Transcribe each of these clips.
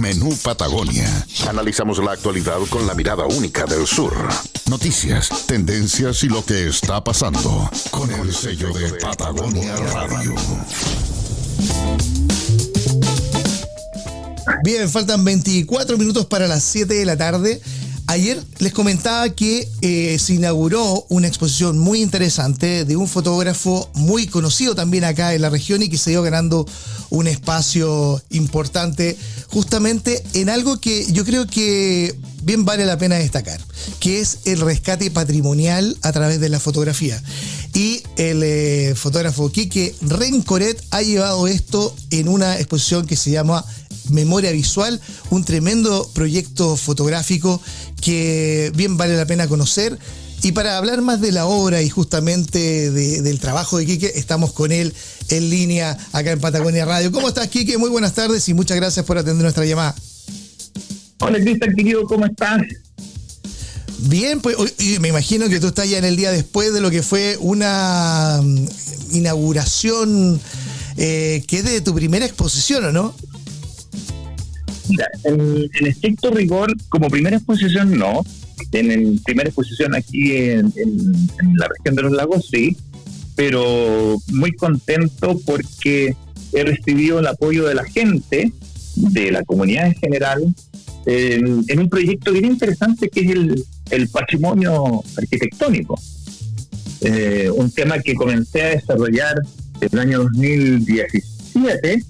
Menú Patagonia. Analizamos la actualidad con la mirada única del sur. Noticias, tendencias y lo que está pasando. Con el sello de Patagonia Radio. Bien, faltan 24 minutos para las 7 de la tarde. Ayer les comentaba que se inauguró una exposición muy interesante de un fotógrafo muy conocido también acá en la región y que se dio ganando un espacio importante justamente en algo que yo creo que bien vale la pena destacar, que es el rescate patrimonial a través de la fotografía. Y el fotógrafo Quique Rencoret ha llevado esto en una exposición que se llama Memoria Visual, un tremendo proyecto fotográfico que bien vale la pena conocer. Y para hablar más de la obra y justamente del trabajo de Quique, estamos con él en línea acá en Patagonia Radio. ¿Cómo estás, Quique? Muy buenas tardes y muchas gracias por atender nuestra llamada. Hola, Cristian, querido, ¿cómo estás? Bien, pues me imagino que tú estás ya en el día después de lo que fue una inauguración que es de tu primera exposición, ¿o no? Mira, en estricto rigor, como primera exposición no. En primera exposición aquí en la región de los lagos, sí. Pero muy contento porque he recibido el apoyo de la gente, de la comunidad en general, en un proyecto bien interesante que es el patrimonio arquitectónico. Un tema que comencé a desarrollar en el año 2017,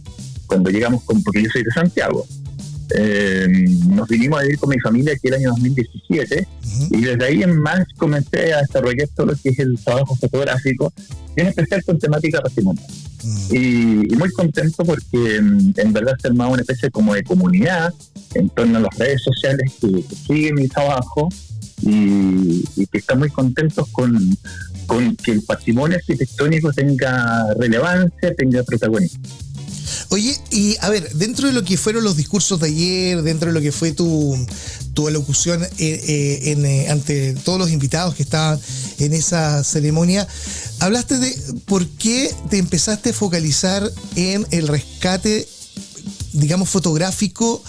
cuando llegamos porque yo soy de Santiago. Nos vinimos a vivir con mi familia aquí el año 2017 y desde ahí en más comencé a desarrollar todo lo que es el trabajo fotográfico, en especial con temática patrimonial. Y muy contento porque en verdad se ha armado una especie como de comunidad en torno a las redes sociales que siguen mi trabajo y que están muy contentos con que el patrimonio arquitectónico tenga relevancia, tenga protagonismo. Oye, y a ver, dentro de lo que fueron los discursos de ayer, dentro de lo que fue tu alocución ante todos los invitados que estaban en esa ceremonia, hablaste de por qué te empezaste a focalizar en el rescate, digamos, fotográfico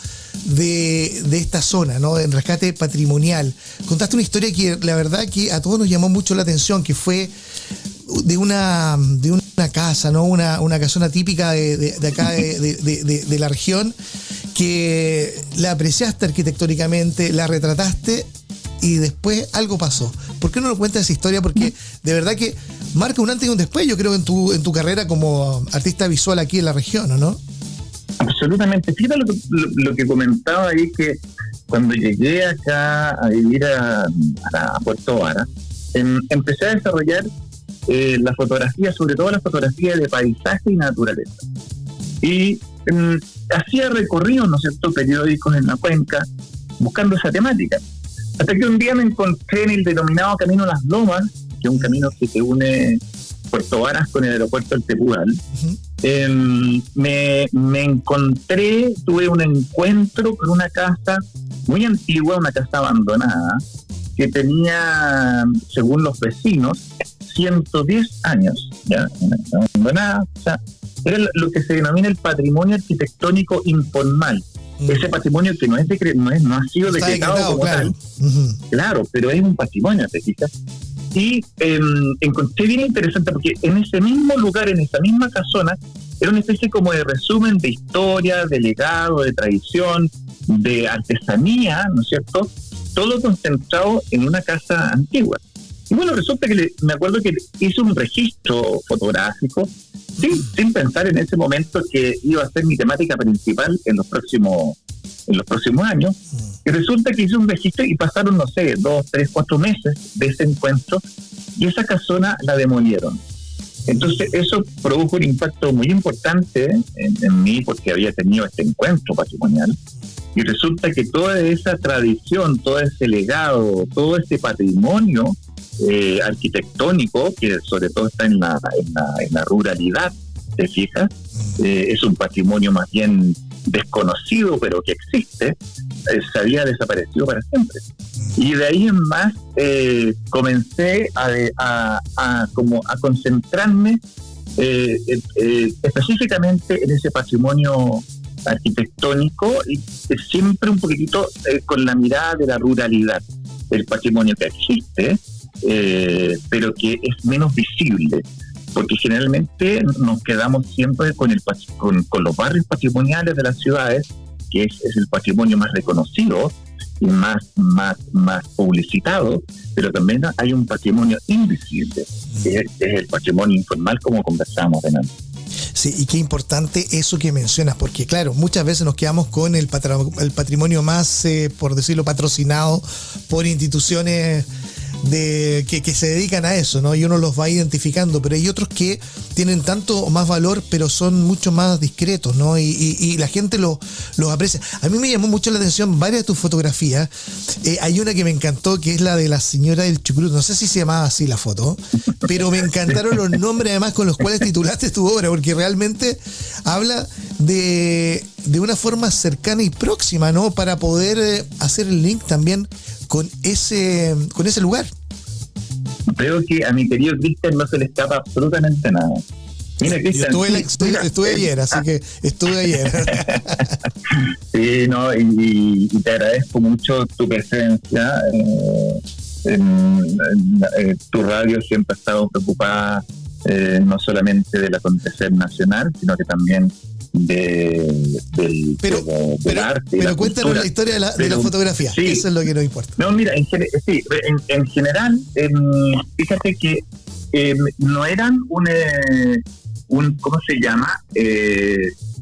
de esta zona, ¿no? En rescate patrimonial. Contaste una historia que la verdad que a todos nos llamó mucho la atención, que fue de una casa, ¿no? Una casona típica de acá de la región, que la apreciaste arquitectónicamente, la retrataste y después algo pasó. ¿Por qué no nos cuentas esa historia? Porque de verdad que marca un antes y un después, yo creo, en tu carrera como artista visual aquí en la región, ¿o no? Absolutamente. Fíjate lo que comentaba ahí, que cuando llegué acá a vivir a Puerto Vara, empecé a desarrollar la fotografía, sobre todo la fotografía de paisaje y naturaleza. Y hacía recorridos, ¿no es cierto?, periódicos en la cuenca, buscando esa temática. Hasta que un día me encontré en el denominado Camino Las Lomas, que es un camino que une Puerto Varas con el aeropuerto del Tepual. Me encontré, tuve un encuentro con una casa muy antigua, una casa abandonada, que tenía, según los vecinos, 110 años, ¿ya? Abandonada, o sea, era lo que se denomina el patrimonio arquitectónico informal. Ese patrimonio que no ha sido decretado como claro. tal. Claro, pero es un patrimonio, ¿te fijas? Y encontré bien interesante porque en ese mismo lugar, en esa misma casona, era una especie como de resumen de historia, de legado, de tradición, de artesanía, ¿no es cierto? Todo concentrado en una casa antigua. Y bueno, resulta que me acuerdo que hice un registro fotográfico sin pensar en ese momento que iba a ser mi temática principal en los próximos años. Y resulta que hice un registro y pasaron, no sé, 2, 3, 4 meses de ese encuentro y esa casona la demolieron. Entonces eso produjo un impacto muy importante en mí porque había tenido este encuentro patrimonial. Y resulta que toda esa tradición, todo ese legado, todo ese patrimonio arquitectónico, que sobre todo está en la ruralidad, ¿te fijas? Es un patrimonio más bien desconocido, pero que existe, se había desaparecido para siempre. Y de ahí en más comencé a concentrarme específicamente en ese patrimonio arquitectónico y siempre un poquitito con la mirada de la ruralidad, el patrimonio que existe, pero que es menos visible, porque generalmente nos quedamos siempre con los barrios patrimoniales de las ciudades, que es el patrimonio más reconocido y más publicitado, pero también hay un patrimonio invisible, que es el patrimonio informal, como conversamos delante. Sí, y qué importante eso que mencionas, porque claro, muchas veces nos quedamos con el patrimonio más, por decirlo, patrocinado por instituciones que se dedican a eso, ¿no? Y uno los va identificando, pero hay otros que tienen tanto más valor, pero son mucho más discretos, ¿no? Y la gente los aprecia. A mí me llamó mucho la atención varias de tus fotografías. Hay una que me encantó, que es la de la señora del Chucrut. No sé si se llamaba así la foto, pero me encantaron los nombres además con los cuales titulaste tu obra, porque realmente habla de una forma cercana y próxima, ¿no? Para poder hacer el link también con ese lugar. Creo que a mi querido Cristian no se le escapa absolutamente nada. Mira, Cristian, estuve ayer, así que estuve ayer. Sí, no, y te agradezco mucho tu presencia. Tu radio siempre ha estado preocupada no solamente del acontecer nacional, sino que también del arte. Pero cuéntanos la historia de la fotografía, sí, eso es lo que nos importa. No, mira, en general, fíjate que no eran ¿cómo se llama?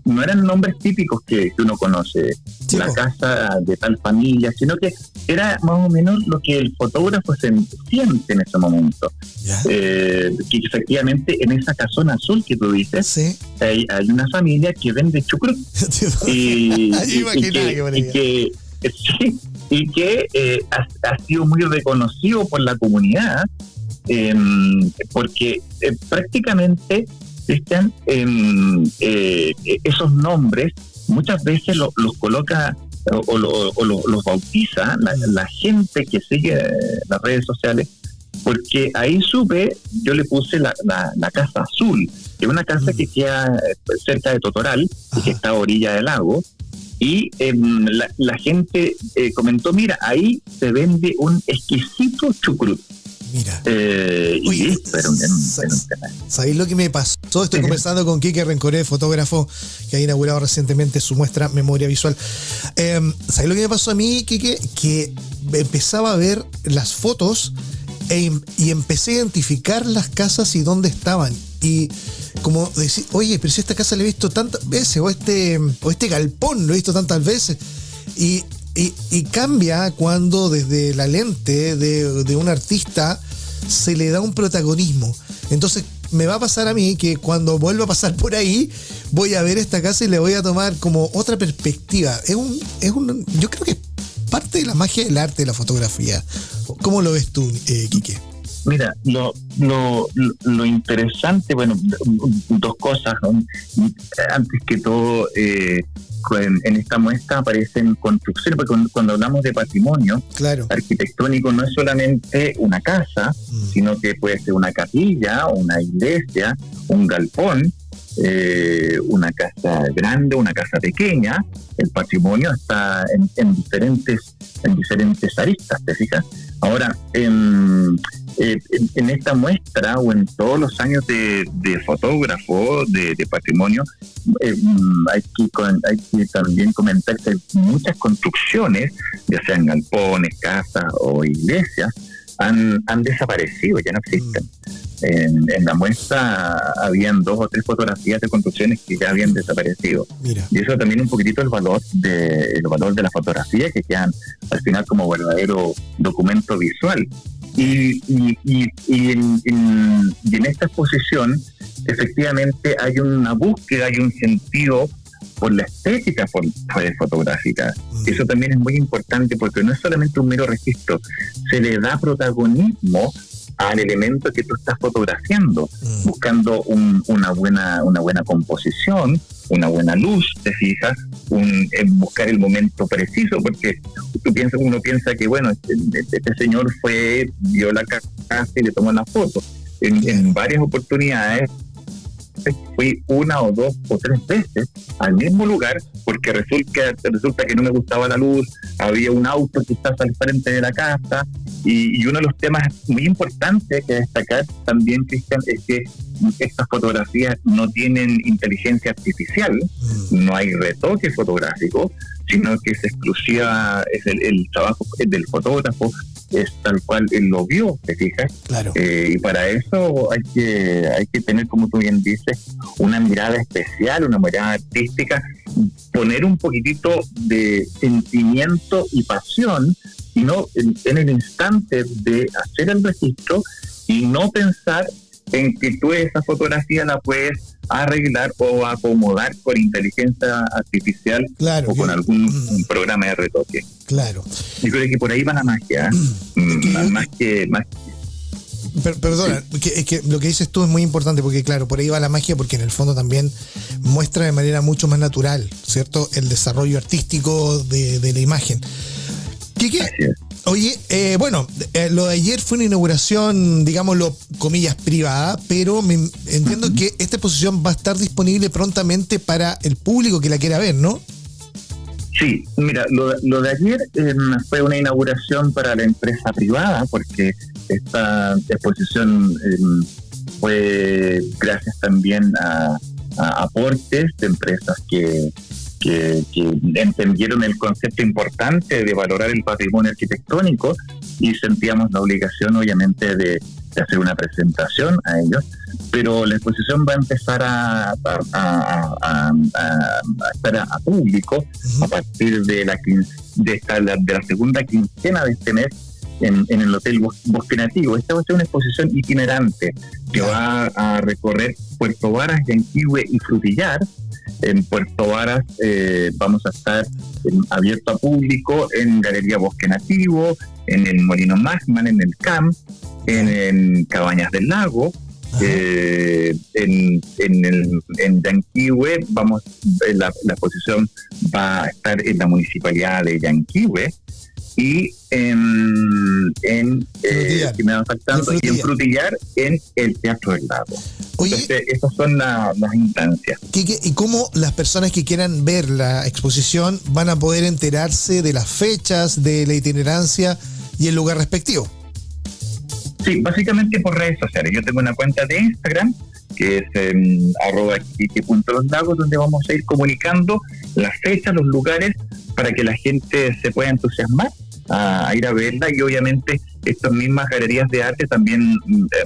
No eran nombres típicos que uno conoce, sí, la casa de tal familia, sino que era más o menos lo que el fotógrafo siente en ese momento. Que efectivamente en esa casona azul que tú dices, sí, hay una familia que vende chucrut y que ha sido muy reconocido por la comunidad, porque prácticamente Cristian, esos nombres muchas veces los coloca o los bautiza la gente que sigue las redes sociales, porque ahí yo le puse la Casa Azul, que es una casa que queda cerca de Totoral, y que está a orilla del lago, y la gente comentó, mira, ahí se vende un exquisito chucrut. Mira. Oye, ¿sabéis lo que me pasó? Estoy conversando con Quique Rencoré, fotógrafo que ha inaugurado recientemente su muestra Memoria Visual. ¿Sabéis lo que me pasó a mí, Quique? Que empezaba a ver las fotos y empecé a identificar las casas y dónde estaban. Y como decir, oye, pero si esta casa la he visto tantas veces, o este galpón lo he visto tantas veces. Y cambia cuando desde la lente de un artista se le da un protagonismo. Entonces me va a pasar a mí que cuando vuelva a pasar por ahí voy a ver esta casa y le voy a tomar como otra perspectiva. Yo creo que es parte de la magia del arte de la fotografía. ¿Cómo lo ves tú, Quique? Mira, lo interesante, bueno, dos cosas, ¿no? Antes que todo, en esta muestra aparecen construcciones, porque cuando hablamos de patrimonio, claro, arquitectónico, no es solamente una casa, sino que puede ser una capilla, una iglesia, un galpón, una casa grande, una casa pequeña. El patrimonio está en diferentes aristas, ¿te fijas? Ahora, en esta muestra o en todos los años de fotógrafo de patrimonio, hay que también comentar que hay muchas construcciones, ya sean galpones, casas o iglesias, han desaparecido, ya no existen. En la muestra habían 2 o 3 fotografías de construcciones que ya habían desaparecido. Mira. Y eso también un poquitito el valor de la fotografía, que quedan al final como verdadero documento visual. Y en esta exposición efectivamente hay una búsqueda, hay un sentido por la estética fotográfica. Eso también es muy importante, porque no es solamente un mero registro, se le da protagonismo al elemento que tú estás fotografiando, buscando una buena composición, una buena luz, te fijas, buscar el momento preciso, porque uno piensa que, bueno, este señor vio la casa y le tomó la foto. En varias oportunidades veces fui 1 o 2 o 3 veces al mismo lugar, porque resulta que no me gustaba la luz, había un auto quizás al frente de la casa, y uno de los temas muy importantes que destacar también, Cristian, es que estas fotografías no tienen inteligencia artificial, no hay retoque fotográfico, sino que es exclusiva, es el trabajo del fotógrafo, es tal cual él lo vio, ¿te fijas? Claro. Y para eso hay que tener, como tú bien dices, una mirada especial, una mirada artística, poner un poquitito de sentimiento y pasión, y no en el instante de hacer el registro, y no pensar en que tú esa fotografía la puedes arreglar o acomodar con inteligencia artificial, claro, o con algún programa de retoque. Claro. Yo creo que por ahí va la magia, más que Perdona, es que lo que dices tú es muy importante, porque claro, por ahí va la magia, porque en el fondo también muestra de manera mucho más natural, ¿cierto?, el desarrollo artístico de la imagen. Quique, oye, lo de ayer fue una inauguración, digámoslo, comillas, privada, pero entiendo que esta exposición va a estar disponible prontamente para el público que la quiera ver, ¿no? Sí, mira, lo de ayer fue una inauguración para la empresa privada, porque esta exposición fue gracias también a aportes de empresas que entendieron el concepto importante de valorar el patrimonio arquitectónico, y sentíamos la obligación, obviamente, de hacer una presentación a ellos. Pero la exposición va a empezar a estar a público a partir de la segunda quincena de este mes en el Hotel Bosque Nativo. Esta va a ser una exposición itinerante que va a recorrer Puerto Varas, Yanquihue y Frutillar. En Puerto Varas vamos a estar abierto a público en Galería Bosque Nativo, en el Molino Magman, en el CAM, en Cabañas del Lago. En Yanquihue la exposición va a estar en la municipalidad de Yanquihue, y en Frutillar en el Teatro del Lago. Oye, entonces, esas son las instancias. ¿Y cómo las personas que quieran ver la exposición van a poder enterarse de las fechas, de la itinerancia y el lugar respectivo? Sí, básicamente por redes sociales. Yo tengo una cuenta de Instagram que es @quique.loslagos, donde vamos a ir comunicando las fechas, los lugares, para que la gente se pueda entusiasmar a ir a verla. Y obviamente estas mismas galerías de arte también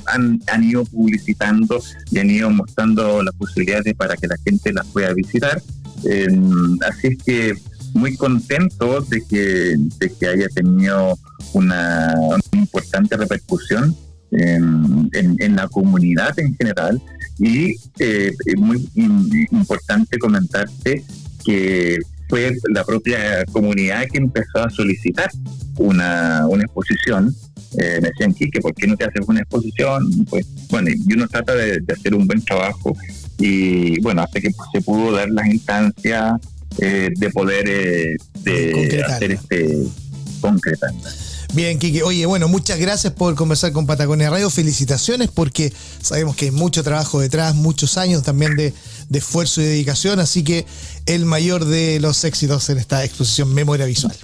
han ido publicitando y han ido mostrando las posibilidades para que la gente las pueda visitar. Así es que muy contento de que haya tenido una importante repercusión en la comunidad en general, y es muy importante comentarte que fue la propia comunidad que empezó a solicitar una exposición. Me decían, Quique, ¿por qué no te haces una exposición? Pues bueno, y uno trata de hacer un buen trabajo, y bueno, hasta que se pudo dar las instancias de poder hacer concretando. Bien, Quique. Oye, bueno, muchas gracias por conversar con Patagonia Radio. Felicitaciones, porque sabemos que hay mucho trabajo detrás, muchos años también de esfuerzo y dedicación, así que el mayor de los éxitos en esta exposición Memoria Visual.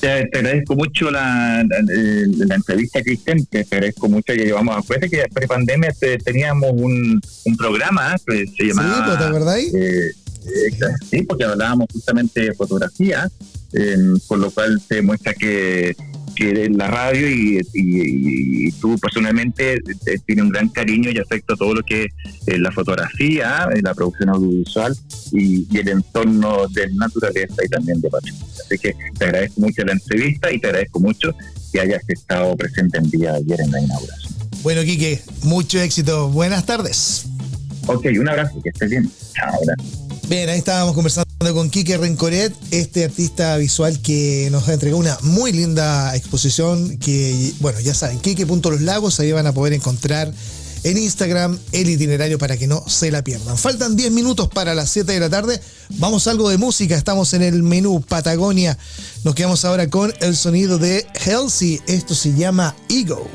Te agradezco mucho la entrevista, Cristian. Te agradezco mucho. Ya llevamos, acuérdate que pre-pandemia teníamos un programa que se llamaba... Sí, ¿te acordáis? Sí, porque hablábamos justamente de fotografía, por lo cual se muestra que en la radio y tú personalmente tienes un gran cariño y afecto a todo lo que es la fotografía, la producción audiovisual y el entorno de naturaleza y también de patrimonio. Así que te agradezco mucho la entrevista y te agradezco mucho que hayas estado presente el día de ayer en la inauguración. Bueno, Quique, mucho éxito. Buenas tardes. Ok, un abrazo, que estés bien. Chao, gracias. Bien, ahí estábamos conversando con Quique Rencoret, este artista visual que nos ha entregado una muy linda exposición que, bueno, ya saben, Quique.loslagos, ahí van a poder encontrar en Instagram el itinerario para que no se la pierdan. Faltan 10 minutos para las 7 de la tarde. Vamos a algo de música, estamos en el menú Patagonia. Nos quedamos ahora con el sonido de Halsey. Esto se llama Ego.